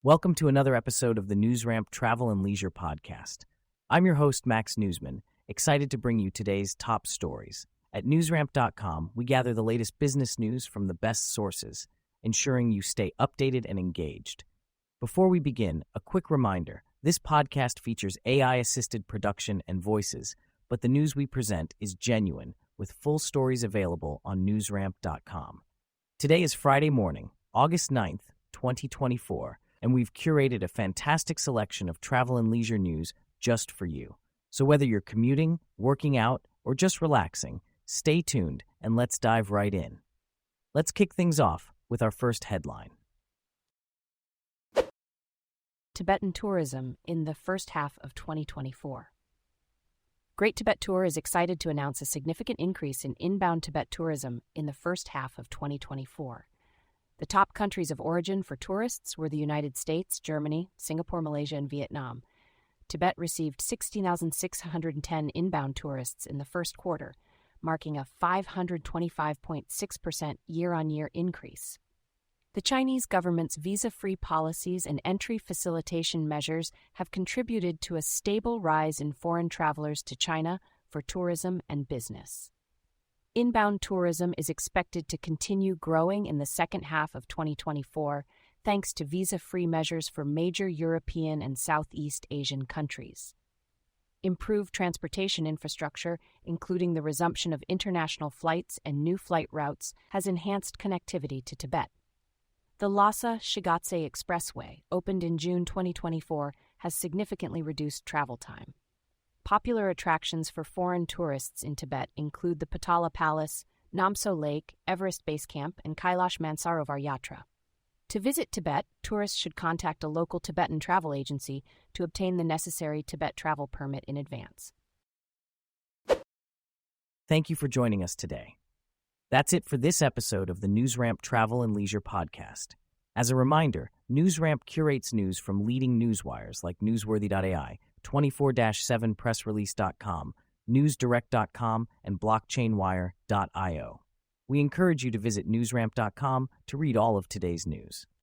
Welcome to another episode of the NewsRamp Travel and Leisure Podcast. I'm your host, Max Newsman, excited to bring you today's top stories. At newsramp.com, we gather the latest business news from the best sources, ensuring you stay updated and engaged. Before we begin, a quick reminder, this podcast features AI-assisted production and voices, but the news we present is genuine, with full stories available on newsramp.com. Today is Friday morning, August 9th, 2024, and we've curated a fantastic selection of travel and leisure news just for you. So whether you're commuting, working out, or just relaxing, stay tuned and let's dive right in. Let's kick things off with our first headline. Tibetan tourism in the first half of 2024. Great Tibet Tour is excited to announce a significant increase in inbound Tibet tourism in the first half of 2024. The top countries of origin for tourists were the United States, Germany, Singapore, Malaysia, and Vietnam. Tibet received 16,610 inbound tourists in the first quarter, marking a 525.6% year-on-year increase. The Chinese government's visa-free policies and entry facilitation measures have contributed to a stable rise in foreign travelers to China for tourism and business. Inbound tourism is expected to continue growing in the second half of 2024, thanks to visa-free measures for major European and Southeast Asian countries. Improved transportation infrastructure, including the resumption of international flights and new flight routes, has enhanced connectivity to Tibet. The Lhasa-Shigatse Expressway, opened in June 2024, has significantly reduced travel time. Popular attractions for foreign tourists in Tibet include the Potala Palace, Namso Lake, Everest Base Camp, and Kailash Mansarovar Yatra. To visit Tibet, tourists should contact a local Tibetan travel agency to obtain the necessary Tibet travel permit in advance. Thank you for joining us today. That's it for this episode of the NewsRamp Travel and Leisure Podcast. As a reminder, NewsRamp curates news from leading newswires like Newsworthy.ai, 24/7pressrelease.com, newsdirect.com, and blockchainwire.io. We encourage you to visit newsramp.com to read all of today's news.